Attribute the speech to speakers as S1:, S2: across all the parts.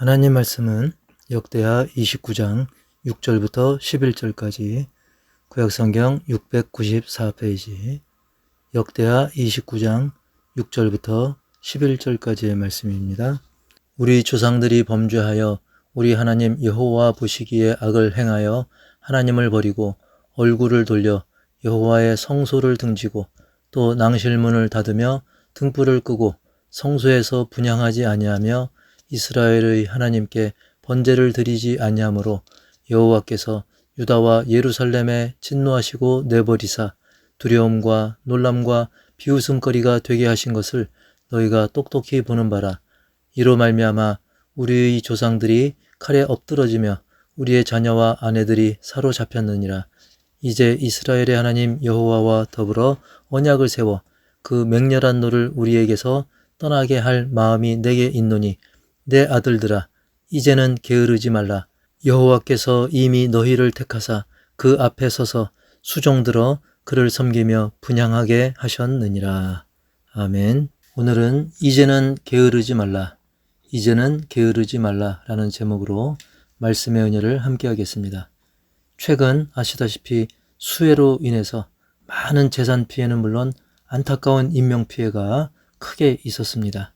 S1: 하나님 말씀은 역대하 29장 6절부터 11절까지 구약성경 694페이지 역대하 29장 6절부터 11절까지의 말씀입니다. 우리 조상들이 범죄하여 우리 하나님 여호와 보시기에 악을 행하여 하나님을 버리고 얼굴을 돌려 여호와의 성소를 등지고 또 낭실문을 닫으며 등불을 끄고 성소에서 분향하지 아니하며 이스라엘의 하나님께 번제를 드리지 아니하므로 여호와께서 유다와 예루살렘에 진노하시고 내버리사 두려움과 놀람과 비웃음거리가 되게 하신 것을 너희가 똑똑히 보는 바라. 이로 말미암아 우리의 조상들이 칼에 엎드러지며 우리의 자녀와 아내들이 사로잡혔느니라. 이제 이스라엘의 하나님 여호와와 더불어 언약을 세워 그 맹렬한 노를 우리에게서 떠나게 할 마음이 내게 있노니 내 아들들아 이제는 게으르지 말라. 여호와께서 이미 너희를 택하사 그 앞에 서서 수종들어 그를 섬기며 분향하게 하셨느니라. 아멘. 오늘은 이제는 게으르지 말라, 이제는 게으르지 말라 라는 제목으로 말씀의 은혜를 함께 하겠습니다. 최근 아시다시피 수해로 인해서 많은 재산 피해는 물론 안타까운 인명피해가 크게 있었습니다.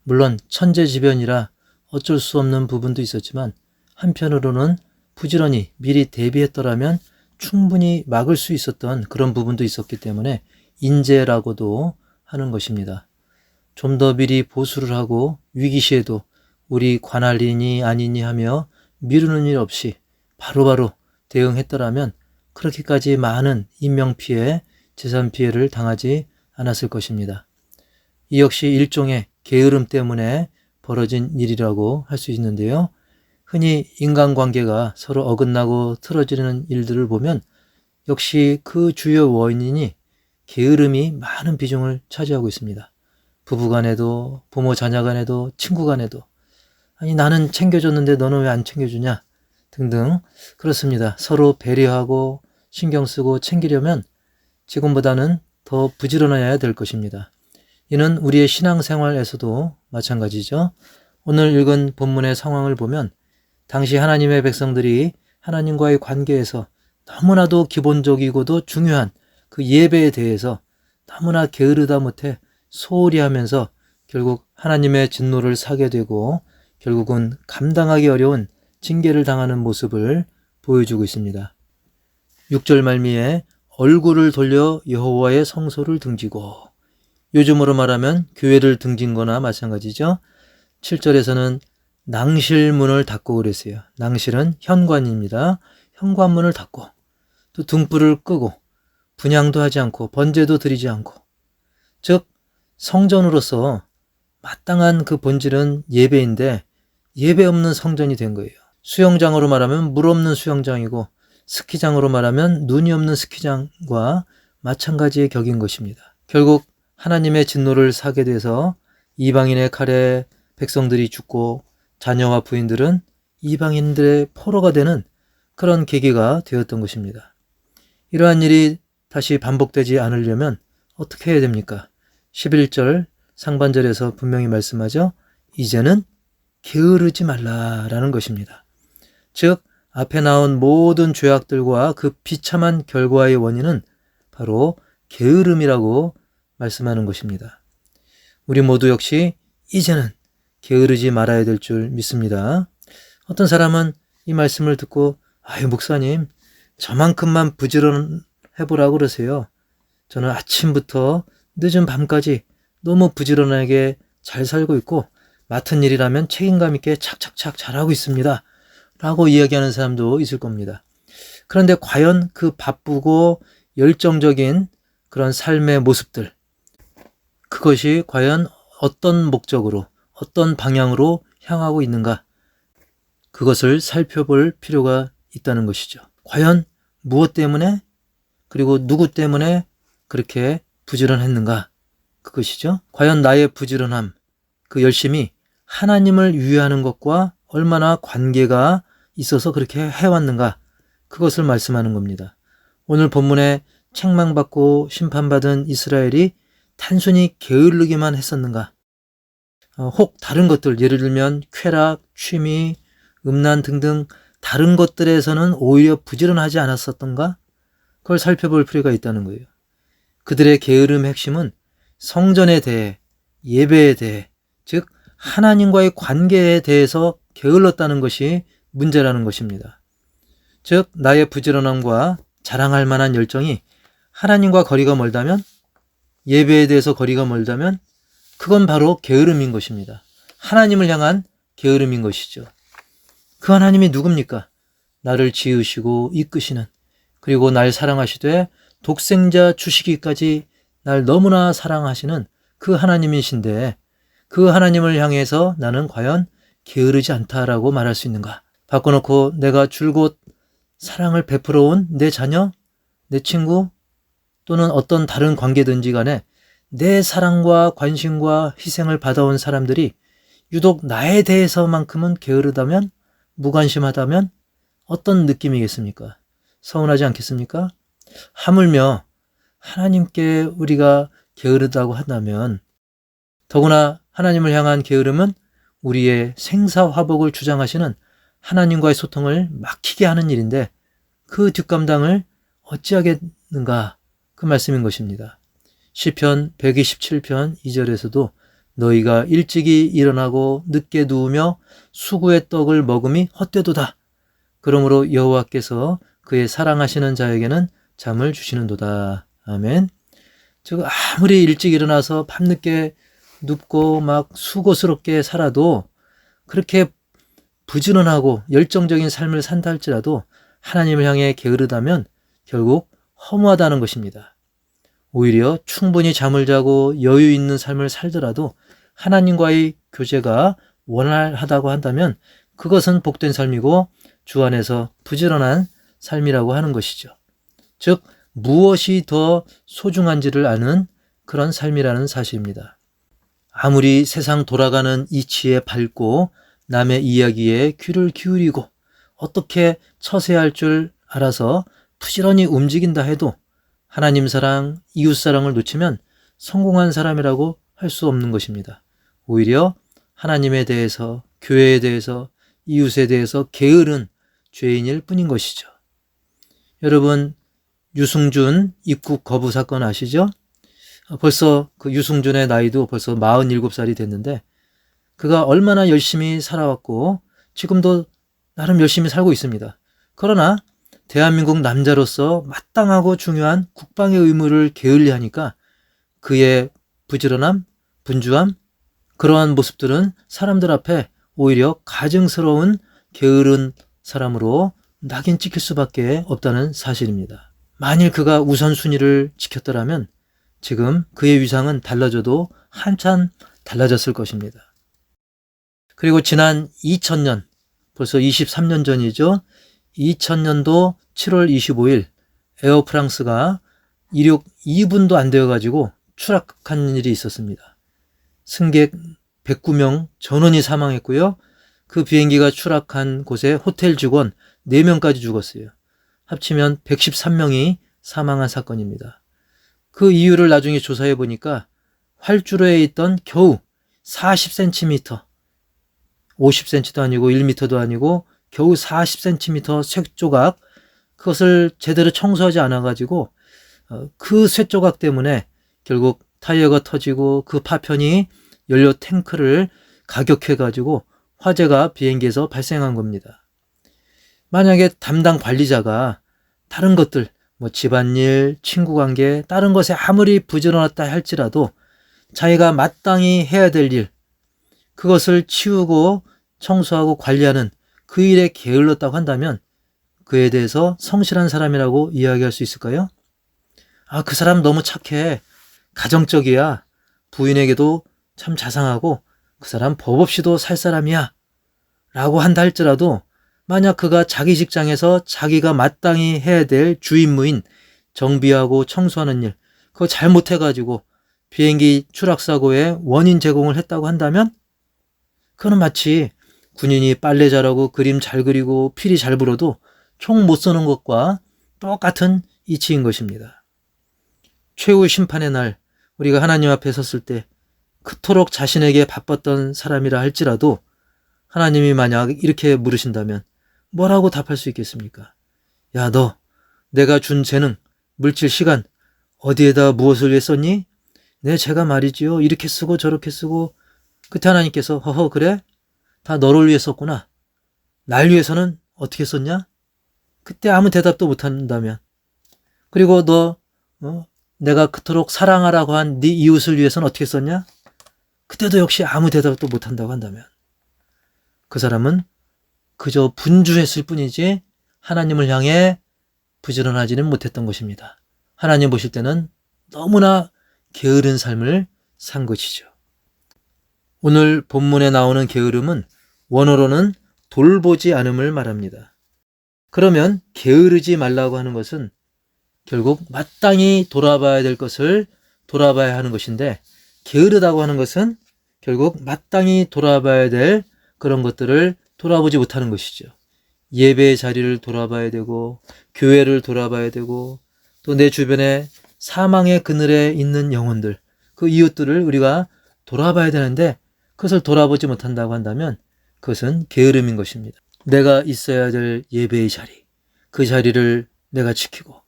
S1: 물론 천재지변이라 어쩔 수 없는 부분도 있었지만 한편으로는 부지런히 미리 대비했더라면 충분히 막을 수 있었던 그런 부분도 있었기 때문에 인재라고도 하는 것입니다. 좀 더 미리 보수를 하고 위기시에도 우리 관할이니 아니니 하며 미루는 일 없이 바로바로 대응했더라면 그렇게까지 많은 인명피해, 재산피해를 당하지 않았을 것입니다. 이 역시 일종의 게으름 때문에 벌어진 일이라고 할 수 있는데요. 흔히 인간관계가 서로 어긋나고 틀어지는 일들을 보면 역시 그 주요 원인이 게으름이 많은 비중을 차지하고 있습니다. 부부간에도, 부모 자녀간에도, 친구간에도 아니 나는 챙겨줬는데 너는 왜 안 챙겨주냐 등등 그렇습니다. 서로 배려하고 신경 쓰고 챙기려면 지금보다는 더 부지런해야 될 것입니다. 이는 우리의 신앙생활에서도 마찬가지죠. 오늘 읽은 본문의 상황을 보면 당시 하나님의 백성들이 하나님과의 관계에서 너무나도 기본적이고도 중요한 그 예배에 대해서 너무나 게으르다 못해 소홀히 하면서 결국 하나님의 진노를 사게 되고 결국은 감당하기 어려운 징계를 당하는 모습을 보여주고 있습니다. 6절 말미에 얼굴을 돌려 여호와의 성소를 등지고, 요즘으로 말하면 교회를 등진 거나 마찬가지죠. 7절에서는 낭실문을 닫고 그랬어요. 낭실은 현관입니다. 현관문을 닫고 또 등불을 끄고 분향도 하지 않고 번제도 드리지 않고, 즉 성전으로서 마땅한 그 본질은 예배인데 예배 없는 성전이 된 거예요. 수영장으로 말하면 물 없는 수영장이고 스키장으로 말하면 눈이 없는 스키장과 마찬가지의 격인 것입니다. 결국 하나님의 진노를 사게 돼서 이방인의 칼에 백성들이 죽고 자녀와 부인들은 이방인들의 포로가 되는 그런 계기가 되었던 것입니다. 이러한 일이 다시 반복되지 않으려면 어떻게 해야 됩니까? 11절 상반절에서 분명히 말씀하죠. 이제는 게으르지 말라라는 것입니다. 즉 앞에 나온 모든 죄악들과 그 비참한 결과의 원인은 바로 게으름이라고 말씀하는 것입니다. 우리 모두 역시 이제는 게으르지 말아야 될 줄 믿습니다. 어떤 사람은 이 말씀을 듣고 아유 목사님 저만큼만 부지런해보라고 그러세요. 저는 아침부터 늦은 밤까지 너무 부지런하게 잘 살고 있고 맡은 일이라면 책임감 있게 착착착 잘하고 있습니다 라고 이야기하는 사람도 있을 겁니다. 그런데 과연 그 바쁘고 열정적인 그런 삶의 모습들, 그것이 과연 어떤 목적으로 어떤 방향으로 향하고 있는가, 그것을 살펴볼 필요가 있다는 것이죠. 과연 무엇 때문에 그리고 누구 때문에 그렇게 부지런했는가, 그것이죠. 과연 나의 부지런함, 그 열심이 하나님을 위하는 것과 얼마나 관계가 있어서 그렇게 해왔는가, 그것을 말씀하는 겁니다. 오늘 본문에 책망받고 심판받은 이스라엘이 단순히 게으르기만 했었는가? 혹 다른 것들, 예를 들면 쾌락, 취미, 음란 등등 다른 것들에서는 오히려 부지런하지 않았었던가? 그걸 살펴볼 필요가 있다는 거예요. 그들의 게으름의 핵심은 성전에 대해, 예배에 대해, 즉 하나님과의 관계에 대해서 게을렀다는 것이 문제라는 것입니다. 즉 나의 부지런함과 자랑할 만한 열정이 하나님과 거리가 멀다면, 예배에 대해서 거리가 멀다면 그건 바로 게으름인 것입니다. 하나님을 향한 게으름인 것이죠. 그 하나님이 누굽니까? 나를 지으시고 이끄시는, 그리고 날 사랑하시되 독생자 주시기까지 날 너무나 사랑하시는 그 하나님이신데, 그 하나님을 향해서 나는 과연 게으르지 않다라고 말할 수 있는가? 바꿔놓고 내가 줄곧 사랑을 베풀어 온 내 자녀, 내 친구, 또는 어떤 다른 관계든지 간에 내 사랑과 관심과 희생을 받아온 사람들이 유독 나에 대해서만큼은 게으르다면, 무관심하다면 어떤 느낌이겠습니까? 서운하지 않겠습니까? 하물며 하나님께 우리가 게으르다고 한다면, 더구나 하나님을 향한 게으름은 우리의 생사화복을 주장하시는 하나님과의 소통을 막히게 하는 일인데 그 뒷감당을 어찌하겠는가, 그 말씀인 것입니다. 시편 127편 2절에서도 너희가 일찍이 일어나고 늦게 누우며 수구의 떡을 먹음이 헛되도다. 그러므로 여호와께서 그의 사랑하시는 자에게는 잠을 주시는도다. 아멘. 즉 아무리 일찍 일어나서 밤늦게 눕고 막 수고스럽게 살아도, 그렇게 부지런하고 열정적인 삶을 산다 할지라도 하나님을 향해 게으르다면 결국 허무하다는 것입니다. 오히려 충분히 잠을 자고 여유 있는 삶을 살더라도 하나님과의 교제가 원활하다고 한다면 그것은 복된 삶이고 주 안에서 부지런한 삶이라고 하는 것이죠. 즉 무엇이 더 소중한지를 아는 그런 삶이라는 사실입니다. 아무리 세상 돌아가는 이치에 밝고 남의 이야기에 귀를 기울이고 어떻게 처세할 할 줄 알아서 부지런히 움직인다 해도 하나님 사랑, 이웃 사랑을 놓치면 성공한 사람이라고 할 수 없는 것입니다. 오히려 하나님에 대해서, 교회에 대해서, 이웃에 대해서 게으른 죄인일 뿐인 것이죠. 여러분, 유승준 입국 거부 사건 아시죠? 벌써 그 유승준의 나이도 벌써 47살이 됐는데 그가 얼마나 열심히 살아왔고 지금도 나름 열심히 살고 있습니다. 그러나 대한민국 남자로서 마땅하고 중요한 국방의 의무를 게을리하니까 그의 부지런함, 분주함, 그러한 모습들은 사람들 앞에 오히려 가증스러운 게으른 사람으로 낙인 찍힐 수밖에 없다는 사실입니다. 만일 그가 우선순위를 지켰더라면 지금 그의 위상은 달라져도 한참 달라졌을 것입니다. 그리고 지난 2000년, 벌써 23년 전이죠. 2000년도 7월 25일 에어프랑스가 이륙 2분도 안 되어가지고 추락한 일이 있었습니다. 승객 109명 전원이 사망했고요. 그 비행기가 추락한 곳에 호텔 직원 4명까지 죽었어요. 합치면 113명이 사망한 사건입니다. 그 이유를 나중에 조사해 보니까 활주로에 있던 겨우 40cm, 50cm도 아니고 1m도 아니고 겨우 40cm 쇠조각, 그것을 제대로 청소하지 않아가지고 그 쇠조각 때문에 결국 타이어가 터지고 그 파편이 연료 탱크를 가격해가지고 화재가 비행기에서 발생한 겁니다. 만약에 담당 관리자가 다른 것들, 뭐 집안일, 친구관계, 다른 것에 아무리 부지런하다 할지라도 자기가 마땅히 해야 될 일, 그것을 치우고 청소하고 관리하는 그 일에 게을렀다고 한다면 그에 대해서 성실한 사람이라고 이야기할 수 있을까요? 아, 그 사람 너무 착해, 가정적이야, 부인에게도 참 자상하고 그 사람 법 없이도 살 사람이야 라고 한다 할지라도 만약 그가 자기 직장에서 자기가 마땅히 해야 될 주임무인 정비하고 청소하는 일, 그거 잘못해가지고 비행기 추락사고의 원인 제공을 했다고 한다면 그거는 마치 군인이 빨래 잘하고 그림 잘 그리고 필이 잘 불어도 총 못 쏘는 것과 똑같은 이치인 것입니다. 최후 심판의 날 우리가 하나님 앞에 섰을 때 그토록 자신에게 바빴던 사람이라 할지라도 하나님이 만약 이렇게 물으신다면 뭐라고 답할 수 있겠습니까? 야, 너 내가 준 재능, 물질, 시간 어디에다 무엇을 위해 썼니? 네, 제가 말이지요. 이렇게 쓰고 저렇게 쓰고. 그때 하나님께서 허허 그래? 다 너를 위해 썼구나. 날 위해서는 어떻게 썼냐? 그때 아무 대답도 못한다면. 그리고 너 내가 그토록 사랑하라고 한 네 이웃을 위해서는 어떻게 썼냐? 그때도 역시 아무 대답도 못한다고 한다면 그 사람은 그저 분주했을 뿐이지 하나님을 향해 부지런하지는 못했던 것입니다. 하나님 보실 때는 너무나 게으른 삶을 산 것이죠. 오늘 본문에 나오는 게으름은 원어로는 돌보지 않음을 말합니다. 그러면 게으르지 말라고 하는 것은 결국 마땅히 돌아봐야 될 것을 돌아봐야 하는 것인데, 게으르다고 하는 것은 결국 마땅히 돌아봐야 될 그런 것들을 돌아보지 못하는 것이죠. 예배의 자리를 돌아봐야 되고, 교회를 돌아봐야 되고, 또 내 주변에 사망의 그늘에 있는 영혼들, 그 이웃들을 우리가 돌아봐야 되는데 그것을 돌아보지 못한다고 한다면 그것은 게으름인 것입니다. 내가 있어야 될 예배의 자리, 그 자리를 내가 지키고,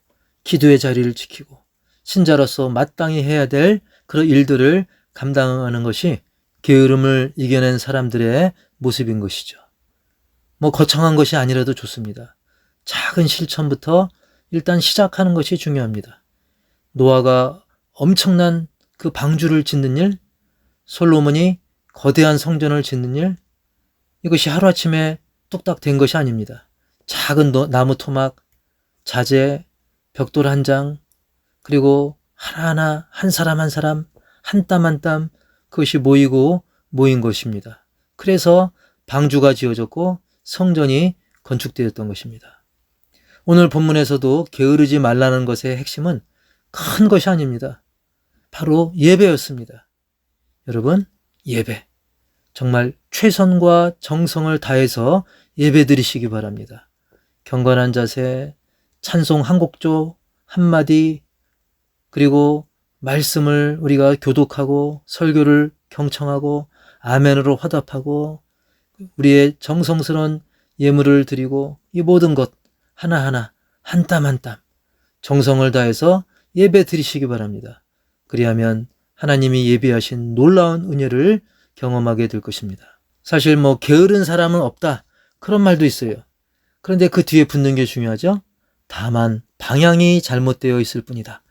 S1: 기도의 자리를 지키고, 신자로서 마땅히 해야 될 그런 일들을 감당하는 것이 게으름을 이겨낸 사람들의 모습인 것이죠. 거창한 것이 아니라도 좋습니다. 작은 실천부터 일단 시작하는 것이 중요합니다. 노아가 엄청난 그 방주를 짓는 일, 솔로몬이 거대한 성전을 짓는 일, 이것이 하루아침에 뚝딱 된 것이 아닙니다. 작은 나무 토막, 자재, 벽돌 한 장, 그리고 하나하나 한 사람 한 사람, 한 땀 한 땀 그것이 모인 것입니다. 그래서 방주가 지어졌고 성전이 건축되었던 것입니다. 오늘 본문에서도 게으르지 말라는 것의 핵심은 큰 것이 아닙니다. 바로 예배였습니다. 여러분, 예배. 정말 최선과 정성을 다해서 예배 드리시기 바랍니다. 경건한 자세, 찬송 한 곡조, 한마디, 그리고 말씀을 우리가 교독하고 설교를 경청하고 아멘으로 화답하고 우리의 정성스러운 예물을 드리고 이 모든 것 하나하나 한 땀 한 땀 정성을 다해서 예배 드리시기 바랍니다. 그리하면 하나님이 예비하신 놀라운 은혜를 경험하게 될 것입니다. 사실 게으른 사람은 없다 그런 말도 있어요. 그런데 그 뒤에 붙는 게 중요하죠. 다만 방향이 잘못되어 있을 뿐이다.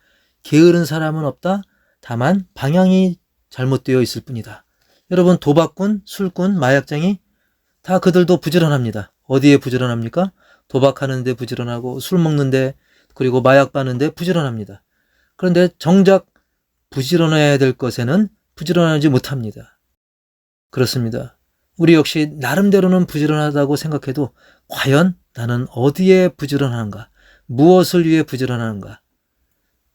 S1: 게으른 사람은 없다. 다만 방향이 잘못되어 있을 뿐이다. 여러분, 도박꾼, 술꾼, 마약쟁이 다 그들도 부지런합니다. 어디에 부지런합니까? 도박하는 데 부지런하고 술 먹는 데 그리고 마약 바는 데 부지런합니다. 그런데 정작 부지런해야 될 것에는 부지런하지 못합니다. 그렇습니다. 우리 역시 나름대로는 부지런하다고 생각해도 과연 나는 어디에 부지런한가? 무엇을 위해 부지런한가?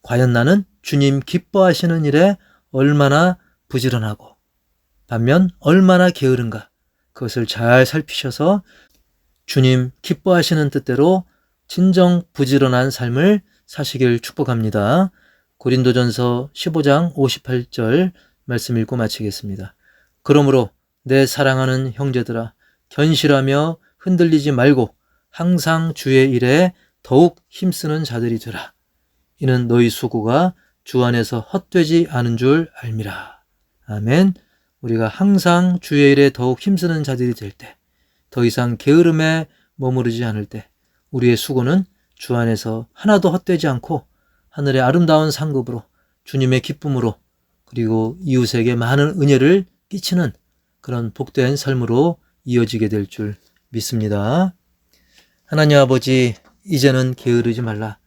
S1: 과연 나는 주님 기뻐하시는 일에 얼마나 부지런하고 반면 얼마나 게으른가? 그것을 잘 살피셔서 주님 기뻐하시는 뜻대로 진정 부지런한 삶을 사시길 축복합니다. 고린도전서 15장 58절 말씀 읽고 마치겠습니다. 그러므로 내 사랑하는 형제들아, 견실하며 흔들리지 말고 항상 주의 일에 더욱 힘쓰는 자들이 되라. 이는 너희 수고가 주 안에서 헛되지 않은 줄 알미라. 아멘. 우리가 항상 주의 일에 더욱 힘쓰는 자들이 될 때, 더 이상 게으름에 머무르지 않을 때 우리의 수고는 주 안에서 하나도 헛되지 않고 하늘의 아름다운 상급으로 주님의 기쁨으로 그리고 이웃에게 많은 은혜를 끼치는 그런 복된 삶으로 이어지게 될 줄 믿습니다. 하나님 아버지, 이제는 게으르지 말라.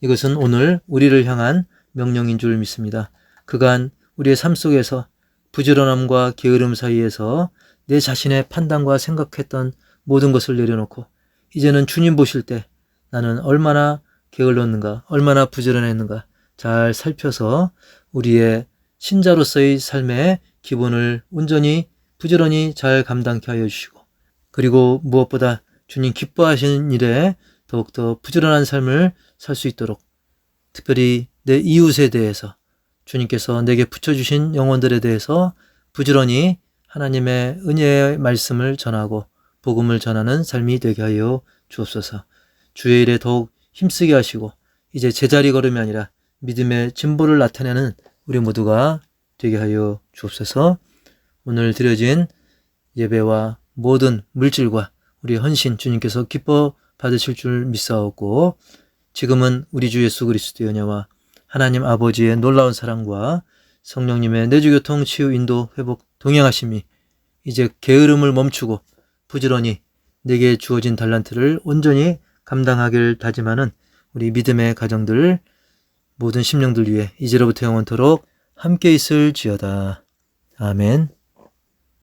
S1: 이것은 오늘 우리를 향한 명령인 줄 믿습니다. 그간 우리의 삶 속에서 부지런함과 게으름 사이에서 내 자신의 판단과 생각했던 모든 것을 내려놓고 이제는 주님 보실 때 나는 얼마나 게을렀는가, 얼마나 부지런했는가 잘 살펴서 우리의 신자로서의 삶의 기본을 온전히 부지런히 잘 감당케 하여 주시고, 그리고 무엇보다 주님 기뻐하시는 일에 더욱더 부지런한 삶을 살 수 있도록, 특별히 내 이웃에 대해서 주님께서 내게 붙여주신 영혼들에 대해서 부지런히 하나님의 은혜의 말씀을 전하고 복음을 전하는 삶이 되게 하여 주옵소서. 주의 일에 더욱 힘쓰게 하시고 이제 제자리 걸음이 아니라 믿음의 진보를 나타내는 우리 모두가 되게 하여 주옵소서. 오늘 드려진 예배와 모든 물질과 우리 헌신 주님께서 기뻐 받으실 줄 믿사오고, 지금은 우리 주 예수 그리스도의 은혜와 하나님 아버지의 놀라운 사랑과 성령님의 내주교통 치유 인도 회복 동행하심이 이제 게으름을 멈추고 부지런히 내게 주어진 달란트를 온전히 감당하길 다짐하는 우리 믿음의 가정들, 모든 심령들 위해 이제로부터 영원토록 함께 있을지어다. 아멘.